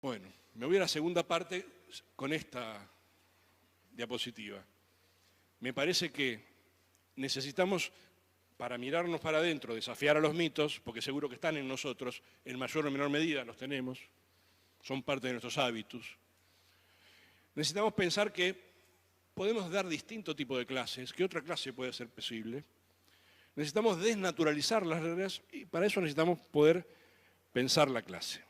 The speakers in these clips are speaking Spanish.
Bueno, me voy a la segunda parte con esta diapositiva. Me parece que necesitamos, para mirarnos para adentro, desafiar a los mitos, porque seguro que están en nosotros, en mayor o menor medida los tenemos, son parte de nuestros hábitos. Necesitamos pensar que podemos dar distinto tipo de clases, que otra clase puede ser posible. Necesitamos desnaturalizar las reglas y para eso necesitamos poder pensar la clase.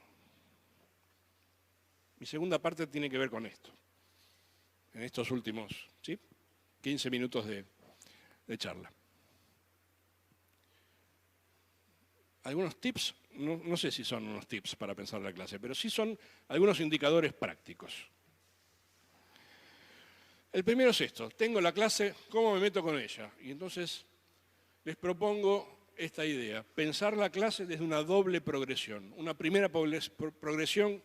Mi segunda parte tiene que ver con esto, en estos últimos 15 minutos de charla. Algunos tips, no sé si son unos tips para pensar la clase, pero sí son algunos indicadores prácticos. El primero es esto, tengo la clase, ¿cómo me meto con ella? Y entonces les propongo esta idea, pensar la clase desde una doble progresión. Una primera progresión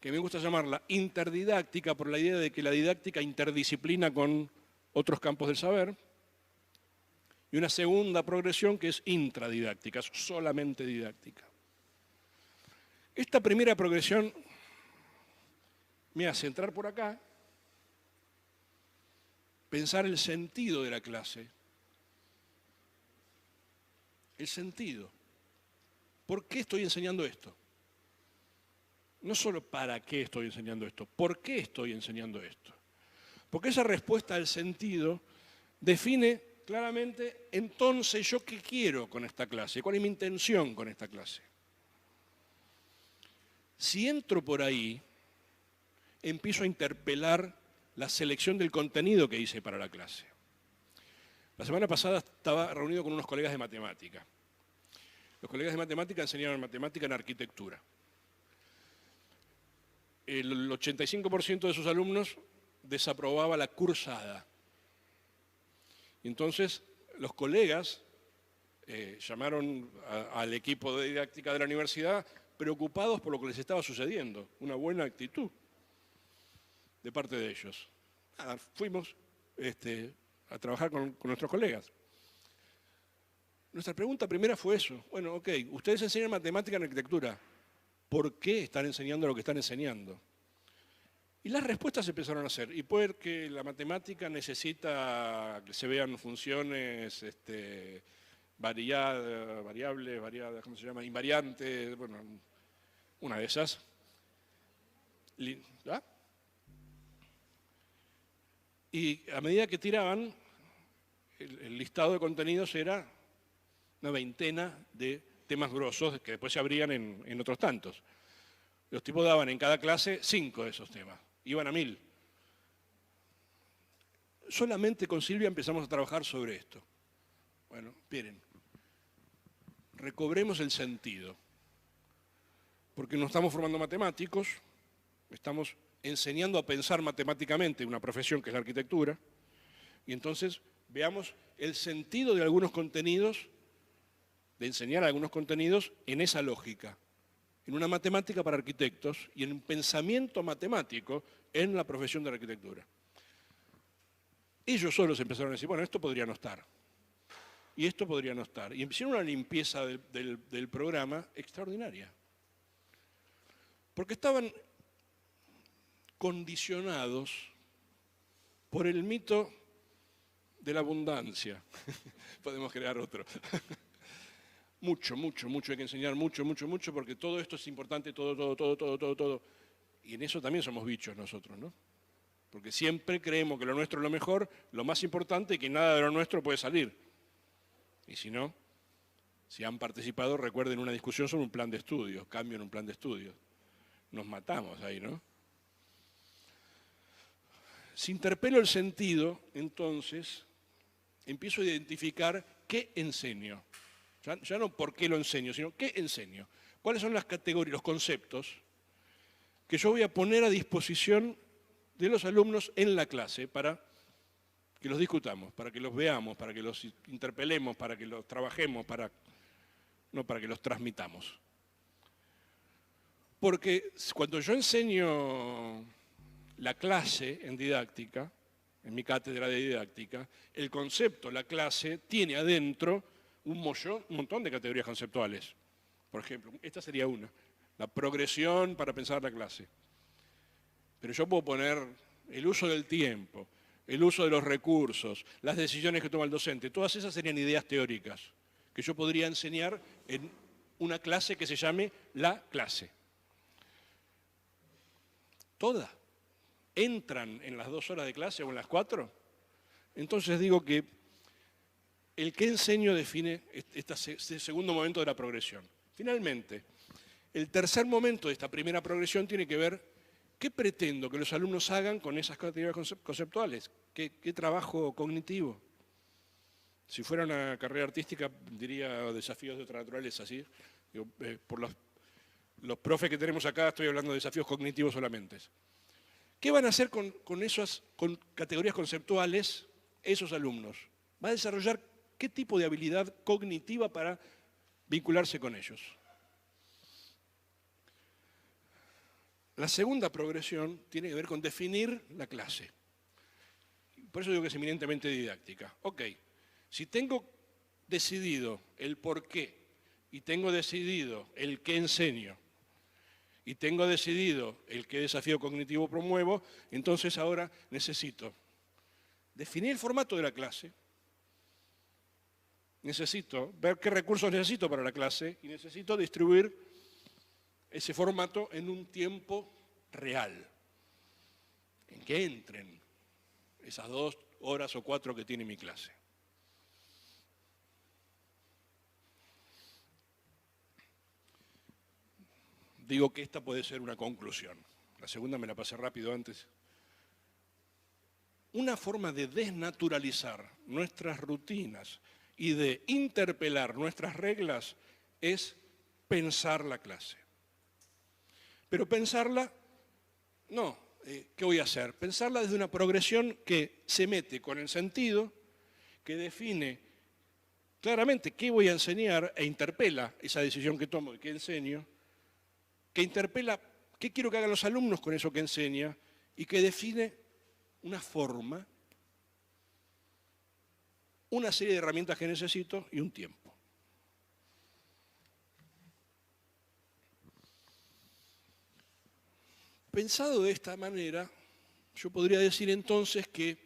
que me gusta llamarla interdidáctica, por la idea de que la didáctica interdisciplina con otros campos del saber, y una segunda progresión que es intradidáctica, es solamente didáctica. Esta primera progresión me hace entrar por acá, pensar el sentido de la clase. El sentido. ¿Por qué estoy enseñando esto? No solo para qué estoy enseñando esto, ¿por qué estoy enseñando esto? Porque esa respuesta al sentido define claramente entonces yo qué quiero con esta clase, cuál es mi intención con esta clase. Si entro por ahí, empiezo a interpelar la selección del contenido que hice para la clase. La semana pasada estaba reunido con unos colegas de matemática. Los colegas de matemática enseñaban matemática en arquitectura. El 85% de sus alumnos desaprobaba la cursada. Entonces, los colegas llamaron al equipo de didáctica de la universidad preocupados por lo que les estaba sucediendo. Una buena actitud de parte de ellos. Fuimos a trabajar con nuestros colegas. Nuestra pregunta primera fue eso. Bueno, ok, ustedes enseñan matemática en arquitectura. ¿Por qué están enseñando lo que están enseñando? Y las respuestas empezaron a hacer. Y puede que la matemática necesita que se vean funciones variables, ¿cómo se llama? Invariantes, bueno, una de esas. ¿Ah? Y a medida que tiraban, el listado de contenidos era una veintena de temas grosos que después se abrían en otros tantos. Los tipos daban en cada clase 5 de esos temas, iban a 1000. Solamente con Silvia empezamos a trabajar sobre esto. Bueno, miren, recobremos el sentido, porque no estamos formando matemáticos, estamos enseñando a pensar matemáticamente una profesión que es la arquitectura, y entonces veamos el sentido de algunos contenidos, de enseñar algunos contenidos en esa lógica, en una matemática para arquitectos y en un pensamiento matemático en la profesión de la arquitectura. Ellos solos empezaron a decir, bueno, esto podría no estar, y esto podría no estar. Y hicieron una limpieza del programa extraordinaria. Porque estaban condicionados por el mito de la abundancia. Podemos crear otro. Mucho hay que enseñar, mucho, porque todo esto es importante, todo. Y en eso también somos bichos nosotros, ¿no? Porque siempre creemos que lo nuestro es lo mejor, lo más importante y que nada de lo nuestro puede salir. Y si no, si han participado, recuerden una discusión sobre un plan de estudios, cambio en un plan de estudios. Nos matamos ahí, ¿no? Si interpelo el sentido, entonces, empiezo a identificar qué enseño. Ya no por qué lo enseño, sino qué enseño. ¿Cuáles son las categorías, los conceptos que yo voy a poner a disposición de los alumnos en la clase para que los discutamos, para que los veamos, para que los interpelemos, para que los trabajemos, no para que los transmitamos? Porque cuando yo enseño la clase en didáctica, en mi cátedra de didáctica, el concepto, la clase, tiene adentro un montón de categorías conceptuales. Por ejemplo, esta sería una. la progresión para pensar la clase. Pero yo puedo poner el uso del tiempo, el uso de los recursos, las decisiones que toma el docente, todas esas serían ideas teóricas que yo podría enseñar en una clase que se llame la clase. Todas entran en las 2 horas de clase o en las 4. Entonces digo que el qué enseño define este segundo momento de la progresión. Finalmente, el tercer momento de esta primera progresión tiene que ver qué pretendo que los alumnos hagan con esas categorías conceptuales, qué trabajo cognitivo. Si fuera una carrera artística diría desafíos de otra naturaleza, ¿sí? Digo, por los profes que tenemos acá estoy hablando de desafíos cognitivos solamente. ¿Qué van a hacer con categorías conceptuales esos alumnos? ¿Va a desarrollar qué tipo de habilidad cognitiva para vincularse con ellos? La segunda progresión tiene que ver con definir la clase. Por eso digo que es eminentemente didáctica. Ok, si tengo decidido el por qué y tengo decidido el qué enseño y tengo decidido el qué desafío cognitivo promuevo, entonces ahora necesito definir el formato de la clase, necesito ver qué recursos necesito para la clase y necesito distribuir ese formato en un tiempo real, en que entren esas 2 horas o 4 que tiene mi clase. Digo que esta puede ser una conclusión. La segunda me la pasé rápido antes. Una forma de desnaturalizar nuestras rutinas y de interpelar nuestras reglas es pensar la clase. Pero pensarla, no, ¿qué voy a hacer? Pensarla desde una progresión que se mete con el sentido, que define claramente qué voy a enseñar e interpela esa decisión que tomo y qué enseño, que interpela qué quiero que hagan los alumnos con eso que enseña y que define una forma, una serie de herramientas que necesito y un tiempo. Pensado de esta manera, yo podría decir entonces que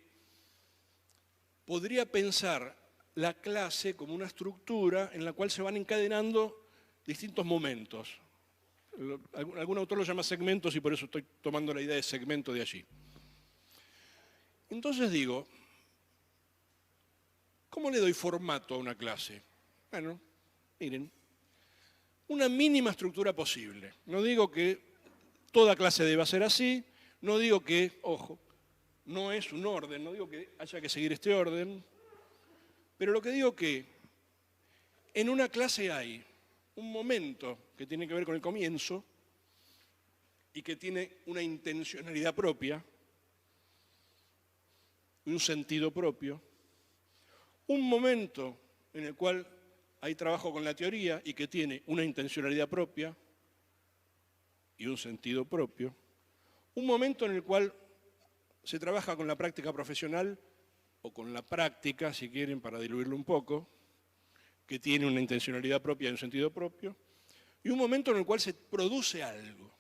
podría pensar la clase como una estructura en la cual se van encadenando distintos momentos. Algún autor lo llama segmentos y por eso estoy tomando la idea de segmento de allí. Entonces digo, ¿cómo le doy formato a una clase? Bueno, miren, una mínima estructura posible. No digo que toda clase deba ser así, no digo que, ojo, no es un orden, no digo que haya que seguir este orden, pero lo que digo que en una clase hay un momento que tiene que ver con el comienzo y que tiene una intencionalidad propia, un sentido propio, un momento en el cual hay trabajo con la teoría y que tiene una intencionalidad propia y un sentido propio, un momento en el cual se trabaja con la práctica profesional o con la práctica, si quieren, para diluirlo un poco, que tiene una intencionalidad propia y un sentido propio, y un momento en el cual se produce algo.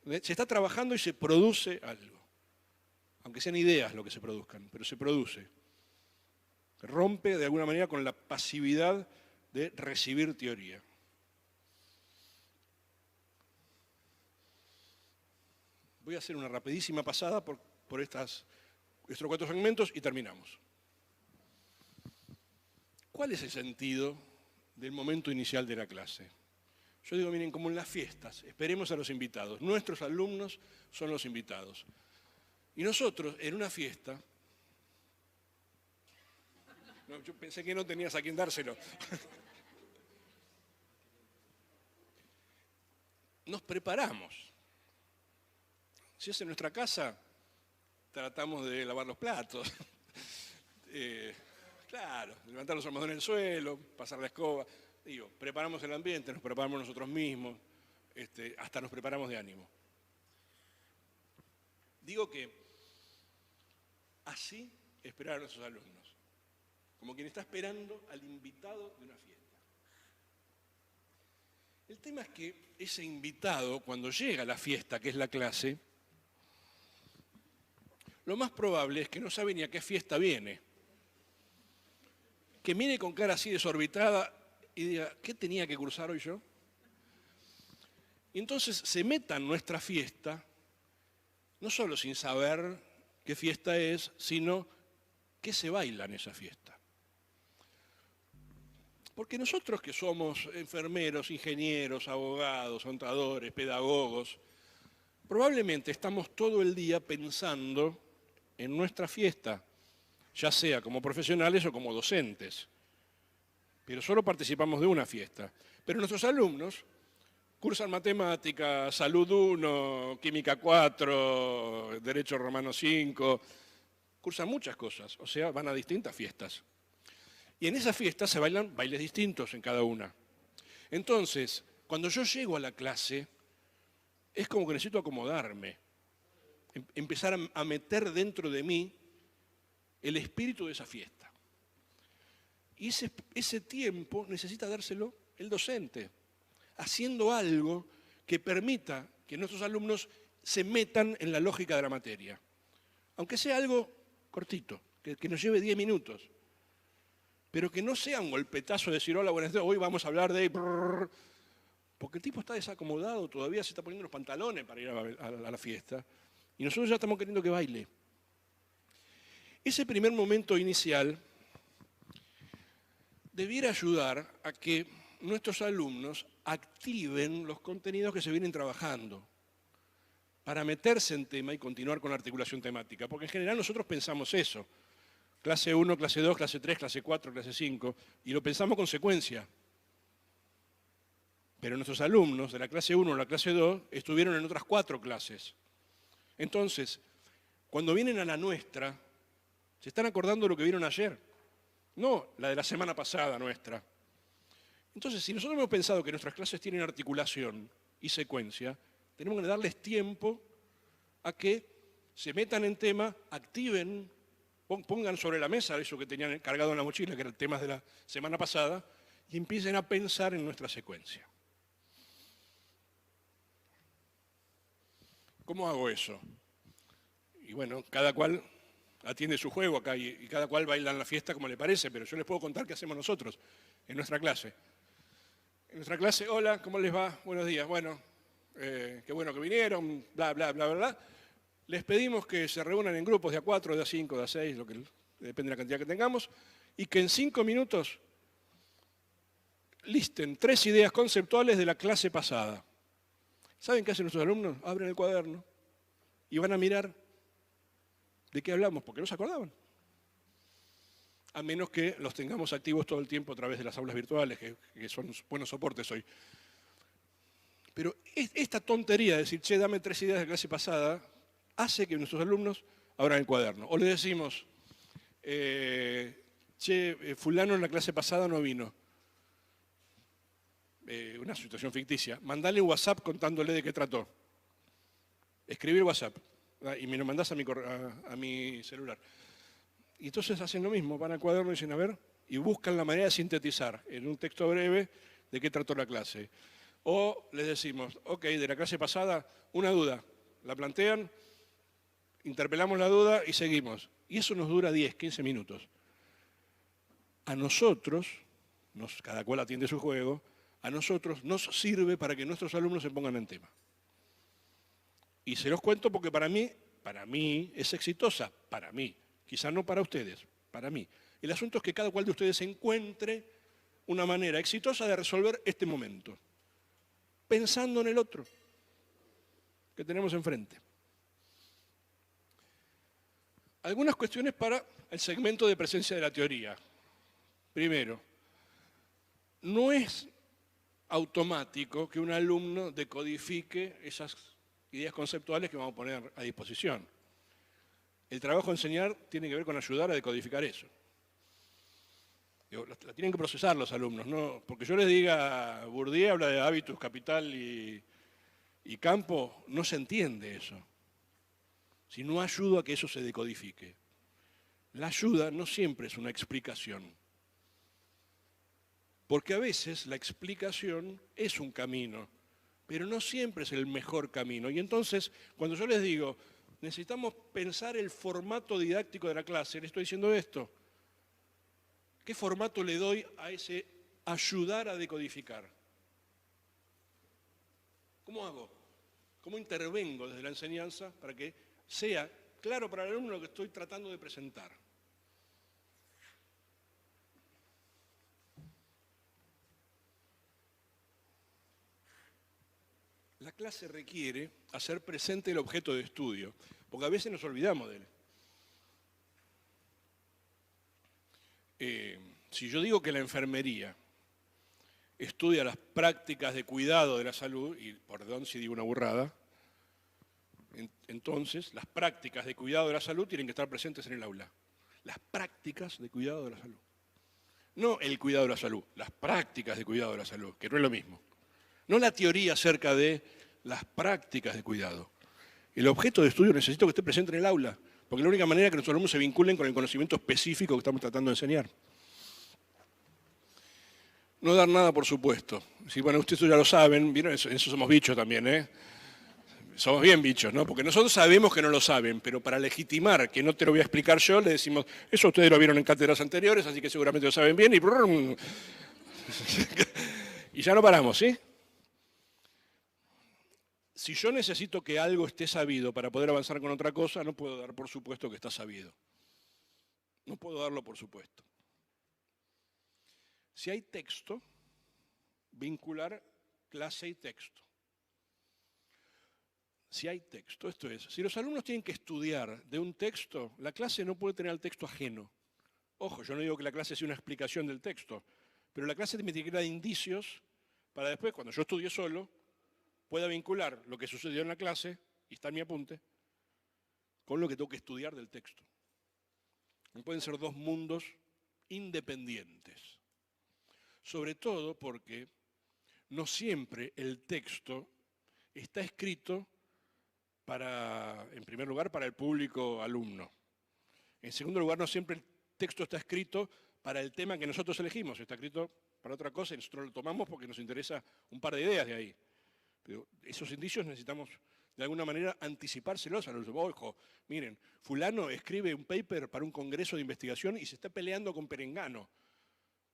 Se está trabajando y se produce algo. Aunque sean ideas lo que se produzcan, pero se produce. Rompe de alguna manera con la pasividad de recibir teoría. Voy a hacer una rapidísima pasada por estos 4 segmentos y terminamos. ¿Cuál es el sentido del momento inicial de la clase? Yo digo, miren, como en las fiestas, esperemos a los invitados. Nuestros alumnos son los invitados. Y nosotros, en una fiesta, no, yo pensé que no tenías a quién dárselo. Nos preparamos. Si es en nuestra casa, tratamos de lavar los platos. Claro, levantar los almohadones en el suelo, pasar la escoba. Digo, preparamos el ambiente, nos preparamos nosotros mismos, hasta nos preparamos de ánimo. Digo que así esperar a nuestros alumnos, como quien está esperando al invitado de una fiesta. El tema es que ese invitado, cuando llega a la fiesta, que es la clase, lo más probable es que no sabe ni a qué fiesta viene. Que mire con cara así desorbitada y diga, ¿qué tenía que cursar hoy yo? Y entonces se meta en nuestra fiesta, no solo sin saber qué fiesta es, sino qué se baila en esa fiesta. Porque nosotros que somos enfermeros, ingenieros, abogados, contadores, pedagogos, probablemente estamos todo el día pensando en nuestra fiesta, ya sea como profesionales o como docentes. Pero solo participamos de una fiesta. Pero nuestros alumnos cursan matemática, salud 1, química 4, derecho romano 5, cursan muchas cosas, o sea, van a distintas fiestas. Y en esas fiestas se bailan bailes distintos en cada una. Entonces, cuando yo llego a la clase, es como que necesito acomodarme, empezar a meter dentro de mí el espíritu de esa fiesta. Y ese tiempo necesita dárselo el docente, haciendo algo que permita que nuestros alumnos se metan en la lógica de la materia. Aunque sea algo cortito, que nos lleve 10 minutos, pero que no sea un golpetazo de decir, hola, buenas tardes, hoy vamos a hablar de... Porque el tipo está desacomodado, todavía se está poniendo los pantalones para ir a la fiesta, y nosotros ya estamos queriendo que baile. Ese primer momento inicial debiera ayudar a que nuestros alumnos activen los contenidos que se vienen trabajando para meterse en tema y continuar con la articulación temática. Porque en general nosotros pensamos eso. Clase 1, clase 2, clase 3, clase 4, clase 5, y lo pensamos con secuencia. Pero nuestros alumnos de la clase 1 o la clase 2 estuvieron en otras 4 clases. Entonces, cuando vienen a la nuestra, se están acordando de lo que vieron ayer, no la de la semana pasada nuestra. Entonces, si nosotros hemos pensado que nuestras clases tienen articulación y secuencia, tenemos que darles tiempo a que se metan en tema, activen, pongan sobre la mesa eso que tenían cargado en la mochila, que eran temas de la semana pasada, y empiecen a pensar en nuestra secuencia. ¿Cómo hago eso? Y bueno, cada cual atiende su juego acá y cada cual baila en la fiesta como le parece, pero yo les puedo contar qué hacemos nosotros en nuestra clase. En nuestra clase, hola, ¿cómo les va? Buenos días. Bueno, qué bueno que vinieron, bla, bla, bla, bla, bla. Les pedimos que se reúnan en grupos de A4, de A5, de A6, lo que depende de la cantidad que tengamos, y que en 5 minutos listen 3 ideas conceptuales de la clase pasada. ¿Saben qué hacen nuestros alumnos? Abren el cuaderno y van a mirar de qué hablamos, porque no se acordaban. A menos que los tengamos activos todo el tiempo a través de las aulas virtuales, que son buenos soportes hoy. Pero esta tontería de decir, che, dame 3 ideas de clase pasada, hace que nuestros alumnos abran el cuaderno. O le decimos, che, fulano en la clase pasada no vino. Una situación ficticia. Mandale un WhatsApp contándole de qué trató. Escribir WhatsApp. Y me lo mandás a mi celular. Y entonces hacen lo mismo, van al cuaderno y dicen, a ver, y buscan la manera de sintetizar en un texto breve de qué trató la clase. O les decimos, ok, de la clase pasada, una duda, la plantean, interpelamos la duda y seguimos. Y eso nos dura 10, 15 minutos. A nosotros, cada cual atiende su juego, a nosotros nos sirve para que nuestros alumnos se pongan en tema. Y se los cuento porque para mí es exitosa, para mí. Quizá no para ustedes, para mí. El asunto es que cada cual de ustedes encuentre una manera exitosa de resolver este momento, pensando en el otro que tenemos enfrente. Algunas cuestiones para el segmento de presencia de la teoría. Primero, no es automático que un alumno decodifique esas ideas conceptuales que vamos a poner a disposición. El trabajo de enseñar tiene que ver con ayudar a decodificar eso. La tienen que procesar los alumnos, ¿no? Porque yo les diga, Bourdieu habla de hábitus, capital y campo, no se entiende eso. Si no ayudo a que eso se decodifique. La ayuda no siempre es una explicación. Porque a veces la explicación es un camino, pero no siempre es el mejor camino. Y entonces, cuando yo les digo, necesitamos pensar el formato didáctico de la clase, le estoy diciendo esto. ¿Qué formato le doy a ese ayudar a decodificar? ¿Cómo hago? ¿Cómo intervengo desde la enseñanza para que sea claro para el alumno lo que estoy tratando de presentar? La clase requiere hacer presente el objeto de estudio, porque a veces nos olvidamos de él. Si yo digo que la enfermería estudia las prácticas de cuidado de la salud, y perdón si digo una burrada, entonces las prácticas de cuidado de la salud tienen que estar presentes en el aula. Las prácticas de cuidado de la salud. No el cuidado de la salud, las prácticas de cuidado de la salud, que no es lo mismo. No la teoría acerca de las prácticas de cuidado. El objeto de estudio necesito que esté presente en el aula, porque es la única manera que nuestros alumnos se vinculen con el conocimiento específico que estamos tratando de enseñar. No dar nada por supuesto. Sí, bueno, ustedes ya lo saben, ¿vieron? Eso somos bichos también, ¿eh? Somos bien bichos, ¿no? Porque nosotros sabemos que no lo saben, pero para legitimar que no te lo voy a explicar yo, le decimos, eso ustedes lo vieron en cátedras anteriores, así que seguramente lo saben bien, y ya no paramos, ¿sí? Si yo necesito que algo esté sabido para poder avanzar con otra cosa, no puedo dar por supuesto que está sabido. No puedo darlo por supuesto. Si hay texto, vincular clase y texto. Si hay texto, esto es, si los alumnos tienen que estudiar de un texto, la clase no puede tener el texto ajeno. Ojo, yo no digo que la clase sea una explicación del texto, pero la clase me tiene que dar indicios para después, cuando yo estudie solo, pueda vincular lo que sucedió en la clase, y está en mi apunte, con lo que tengo que estudiar del texto. No pueden ser dos mundos independientes. Sobre todo porque no siempre el texto está escrito para, en primer lugar, para el público alumno. En segundo lugar, no siempre el texto está escrito para el tema que nosotros elegimos. Está escrito para otra cosa y nosotros lo tomamos porque nos interesa un par de ideas de ahí. Pero esos indicios necesitamos, de alguna manera, anticipárselos a los ojo, miren, fulano escribe un paper para un congreso de investigación y se está peleando con Perengano.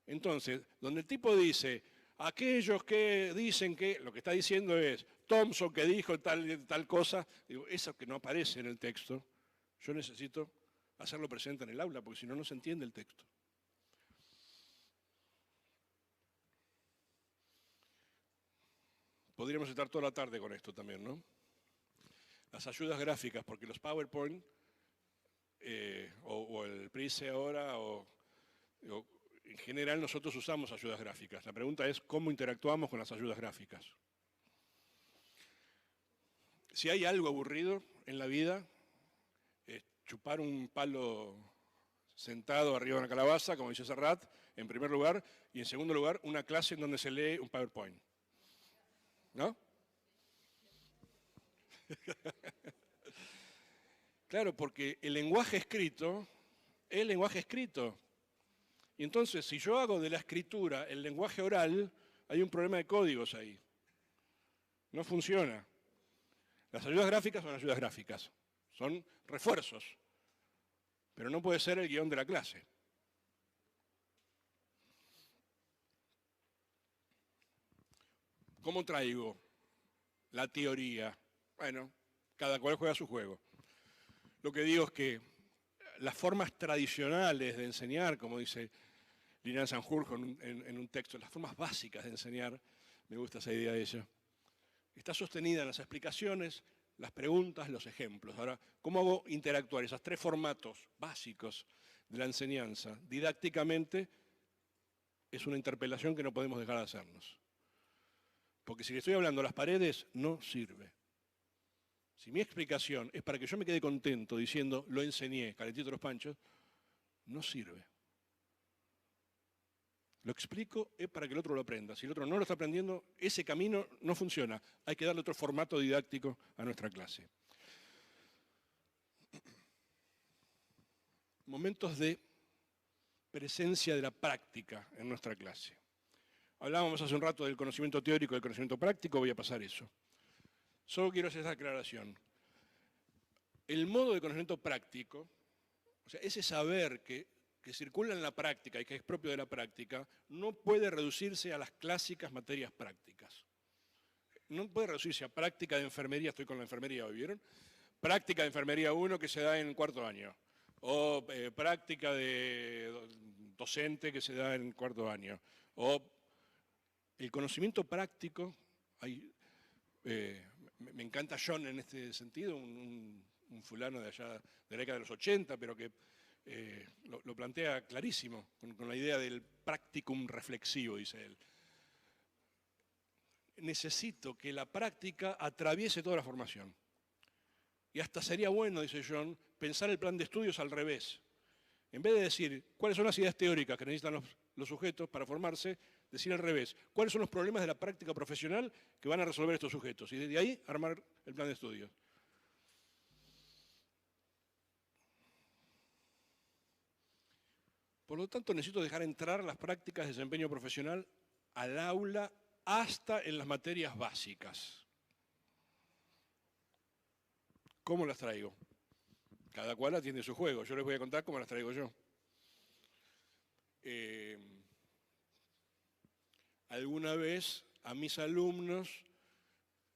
Entonces, donde el tipo dice, aquellos que dicen que, lo que está diciendo es, Thompson que dijo tal cosa, digo, eso que no aparece en el texto, yo necesito hacerlo presente en el aula, porque si no, no se entiende el texto. Podríamos estar toda la tarde con esto también, ¿no? Las ayudas gráficas, porque los PowerPoint, o el Prezi ahora, o en general nosotros usamos ayudas gráficas. La pregunta es cómo interactuamos con las ayudas gráficas. Si hay algo aburrido en la vida, es chupar un palo sentado arriba de una calabaza, como dice Serrat, en primer lugar, y en segundo lugar, una clase en donde se lee un PowerPoint. ¿No? Claro, porque el lenguaje escrito es el lenguaje escrito. Y entonces, si yo hago de la escritura el lenguaje oral, hay un problema de códigos ahí. No funciona. Las ayudas gráficas son ayudas gráficas, son refuerzos, pero no puede ser el guión de la clase. ¿Cómo traigo la teoría? Bueno, cada cual juega su juego. Lo que digo es que las formas tradicionales de enseñar, como dice Liliana Sanjurjo en un texto, las formas básicas de enseñar, me gusta esa idea de ella, está sostenida en las explicaciones, las preguntas, los ejemplos. Ahora, ¿cómo hago interactuar esos tres formatos básicos de la enseñanza? Didácticamente es una interpelación que no podemos dejar de hacernos. Porque si le estoy hablando a las paredes, no sirve. Si mi explicación es para que yo me quede contento diciendo, lo enseñé, calentito los panchos, no sirve. Lo explico es para que el otro lo aprenda. Si el otro no lo está aprendiendo, ese camino no funciona. Hay que darle otro formato didáctico a nuestra clase. Momentos de presencia de la práctica en nuestra clase. Hablábamos hace un rato del conocimiento teórico y del conocimiento práctico, voy a pasar eso. Solo quiero hacer esa aclaración. El modo de conocimiento práctico, o sea, ese saber que circula en la práctica y que es propio de la práctica, no puede reducirse a las clásicas materias prácticas. No puede reducirse a práctica de enfermería, estoy con la enfermería, ¿vieron? Práctica de enfermería 1 que se da en cuarto año, o práctica de docente que se da en cuarto año, o el conocimiento práctico, me encanta John en este sentido, un fulano de allá de la década de los 80, pero que lo plantea clarísimo, con la idea del practicum reflexivo, dice él. Necesito que la práctica atraviese toda la formación. Y hasta sería bueno, dice John, pensar el plan de estudios al revés. En vez de decir cuáles son las ideas teóricas que necesitan los sujetos para formarse, decir al revés, cuáles son los problemas de la práctica profesional que van a resolver estos sujetos. Y desde ahí armar el plan de estudios. Por lo tanto, necesito dejar entrar las prácticas de desempeño profesional al aula hasta en las materias básicas. ¿Cómo las traigo? Cada cual atiende su juego. Yo les voy a contar cómo las traigo yo. Alguna vez a mis alumnos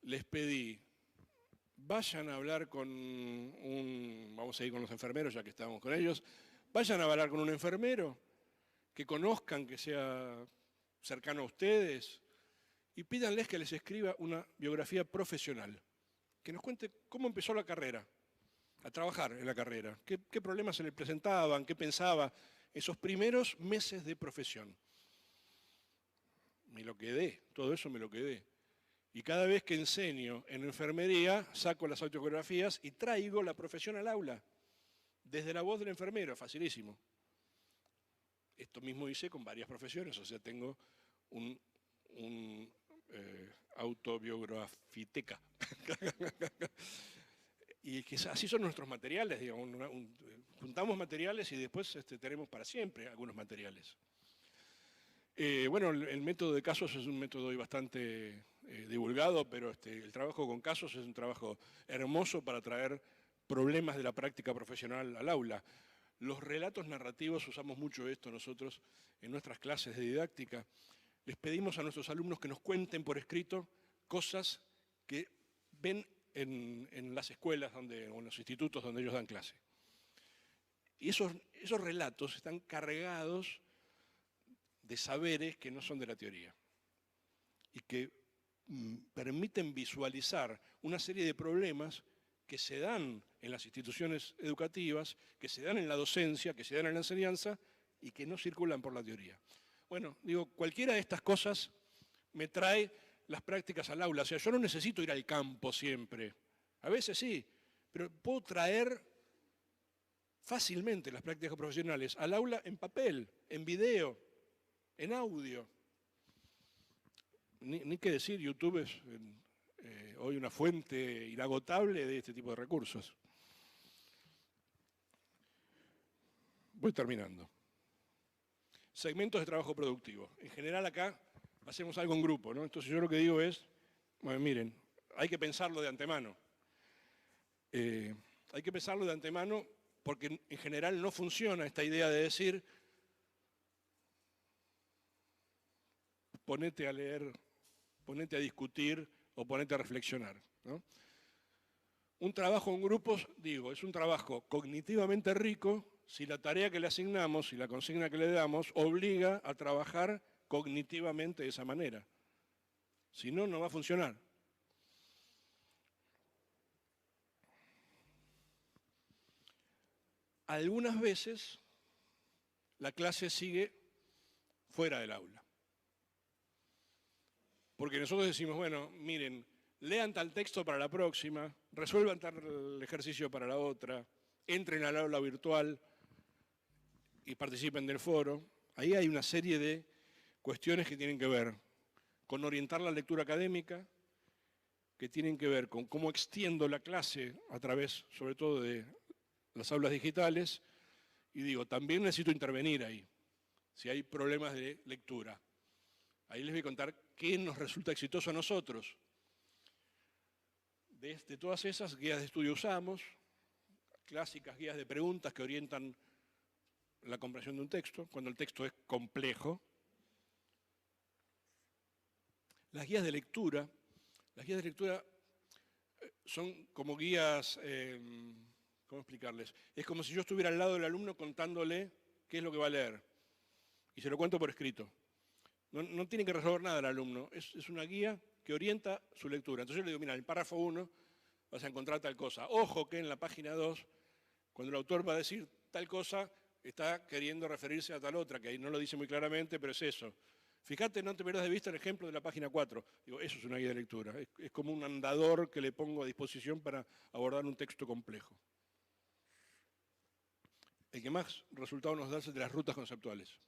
les pedí, vayan a hablar con vamos a ir con los enfermeros ya que estamos con ellos, vayan a hablar con un enfermero que conozcan, que sea cercano a ustedes, y pídanles que les escriba una biografía profesional, que nos cuente cómo empezó la carrera, a trabajar en la carrera, qué problemas se le presentaban, qué pensaba esos primeros meses de profesión. Me lo quedé, todo eso me lo quedé. Y cada vez que enseño en enfermería, saco las autobiografías y traigo la profesión al aula. Desde la voz del enfermero, facilísimo. Esto mismo hice con varias profesiones, o sea, tengo un autobiografiteca. Y que así son nuestros materiales, digamos, juntamos materiales y después tenemos para siempre algunos materiales. Bueno, el método de casos es un método hoy bastante divulgado, pero el trabajo con casos es un trabajo hermoso para traer problemas de la práctica profesional al aula. Los relatos narrativos, usamos mucho esto nosotros en nuestras clases de didáctica. Les pedimos a nuestros alumnos que nos cuenten por escrito cosas que ven en las escuelas o en los institutos donde ellos dan clase. Y esos relatos están cargados de saberes que no son de la teoría y que permiten visualizar una serie de problemas que se dan en las instituciones educativas, que se dan en la docencia, que se dan en la enseñanza y que no circulan por la teoría. Bueno, digo, cualquiera de estas cosas me trae las prácticas al aula. O sea, yo no necesito ir al campo siempre. A veces sí, pero puedo traer fácilmente las prácticas profesionales al aula en papel, en video, en audio. Ni qué decir, YouTube es hoy una fuente inagotable de este tipo de recursos. Voy terminando. Segmentos de trabajo productivo. En general acá hacemos algo en grupo, ¿no? Entonces yo lo que digo es, bueno, miren, hay que pensarlo de antemano. Hay que pensarlo de antemano porque en general no funciona esta idea de decir, ponete a leer, ponete a discutir o ponete a reflexionar, ¿no? Un trabajo en grupos, digo, es un trabajo cognitivamente rico si la tarea que le asignamos y la consigna que le damos obliga a trabajar cognitivamente de esa manera. Si no, no va a funcionar. Algunas veces la clase sigue fuera del aula. Porque nosotros decimos, bueno, miren, lean tal texto para la próxima, resuelvan tal ejercicio para la otra, entren al aula virtual y participen del foro. Ahí hay una serie de cuestiones que tienen que ver con orientar la lectura académica, que tienen que ver con cómo extiendo la clase a través, sobre todo, de las aulas digitales. Y digo, también necesito intervenir ahí, si hay problemas de lectura. Ahí les voy a contar qué nos resulta exitoso a nosotros. De todas esas guías de estudio usamos, clásicas guías de preguntas que orientan la comprensión de un texto, cuando el texto es complejo. Las guías de lectura son como guías, ¿cómo explicarles? Es como si yo estuviera al lado del alumno contándole qué es lo que va a leer. Y se lo cuento por escrito. No tiene que resolver nada el alumno, es una guía que orienta su lectura. Entonces yo le digo, mira, en el párrafo 1 vas a encontrar tal cosa. Ojo que en la página 2, cuando el autor va a decir tal cosa, está queriendo referirse a tal otra, que ahí no lo dice muy claramente, pero es eso. Fíjate, no te pierdas de vista el ejemplo de la página 4. Digo, eso es una guía de lectura. Es como un andador que le pongo a disposición para abordar un texto complejo. El que más resultados nos da es el de las rutas conceptuales.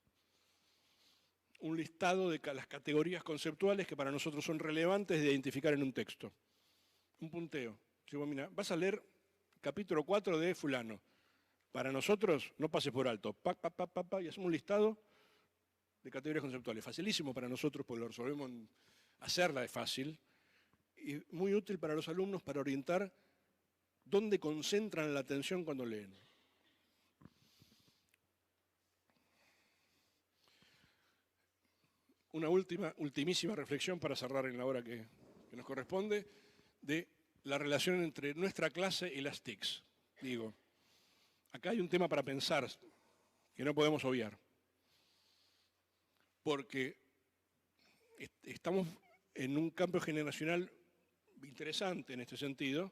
Un listado de las categorías conceptuales que para nosotros son relevantes de identificar en un texto. Un punteo. Digo, mira, vas a leer capítulo 4 de fulano. Para nosotros, no pases por alto. Y hacemos un listado de categorías conceptuales. Facilísimo para nosotros porque lo resolvemos hacerla es fácil. Y muy útil para los alumnos para orientar dónde concentran la atención cuando leen. Una ultimísima reflexión para cerrar en la hora que nos corresponde, de la relación entre nuestra clase y las TICs. Digo, acá hay un tema para pensar que no podemos obviar, porque estamos en un cambio generacional interesante en este sentido,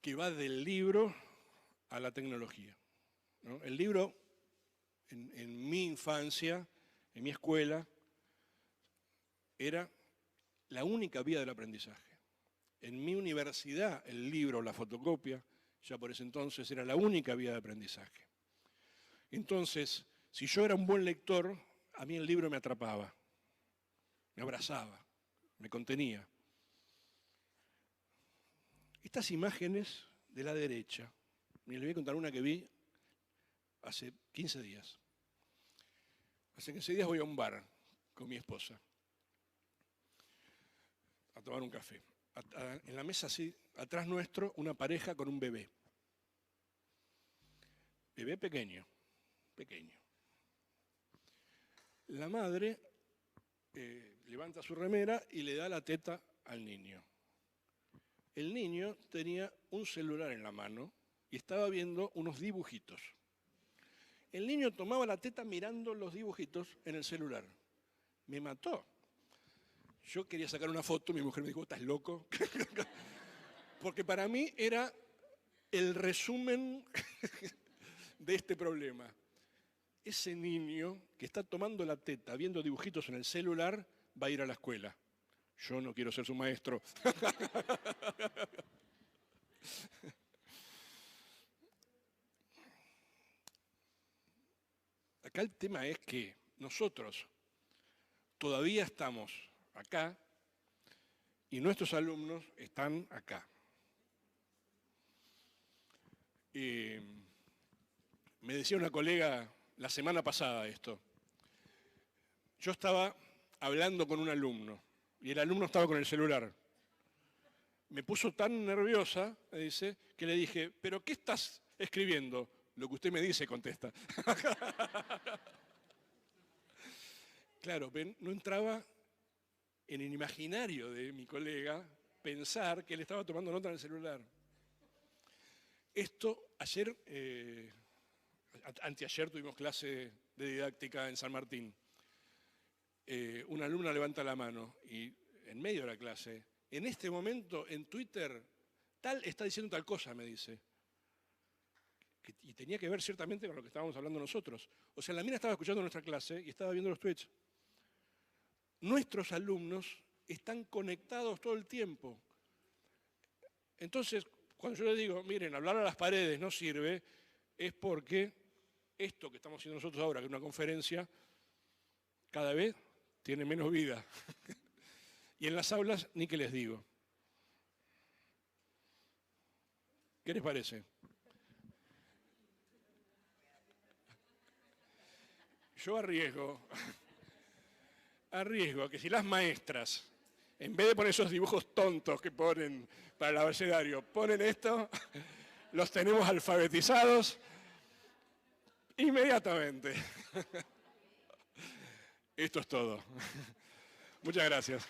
que va del libro a la tecnología, ¿no? El libro, en mi infancia, en mi escuela, era la única vía del aprendizaje. En mi universidad, el libro, la fotocopia, ya por ese entonces era la única vía de aprendizaje. Entonces, si yo era un buen lector, a mí el libro me atrapaba, me abrazaba, me contenía. Estas imágenes de la derecha, les voy a contar una que vi hace 15 días. Hace 15 días voy a un bar con mi esposa a tomar un café. En la mesa así, atrás nuestro, una pareja con un bebé. Bebé pequeño. La madre levanta su remera y le da la teta al niño. El niño tenía un celular en la mano y estaba viendo unos dibujitos. El niño tomaba la teta mirando los dibujitos en el celular. Me mató. Yo quería sacar una foto, mi mujer me dijo, ¿estás loco? Porque para mí era el resumen de este problema. Ese niño que está tomando la teta, viendo dibujitos en el celular, va a ir a la escuela. Yo no quiero ser su maestro. Acá el tema es que nosotros todavía estamos acá y nuestros alumnos están acá. Me decía una colega la semana pasada esto. Yo estaba hablando con un alumno y el alumno estaba con el celular. Me puso tan nerviosa, me dice, que le dije, ¿pero qué estás escribiendo? Lo que usted me dice, contesta. Claro, no entraba en el imaginario de mi colega pensar que él estaba tomando nota en el celular. Esto, anteayer tuvimos clase de didáctica en San Martín. Una alumna levanta la mano y en medio de la clase, en este momento en Twitter, tal está diciendo tal cosa, me dice. Y tenía que ver ciertamente con lo que estábamos hablando nosotros. O sea, la mina estaba escuchando nuestra clase y estaba viendo los tweets. Nuestros alumnos están conectados todo el tiempo. Entonces, cuando yo les digo, miren, hablar a las paredes no sirve, es porque esto que estamos haciendo nosotros ahora, que es una conferencia, cada vez tiene menos vida. Y en las aulas, ni que les digo. ¿Qué les parece? Yo arriesgo arriesgo que si las maestras, en vez de poner esos dibujos tontos que ponen para el abecedario, ponen esto, los tenemos alfabetizados inmediatamente. Esto es todo. Muchas gracias.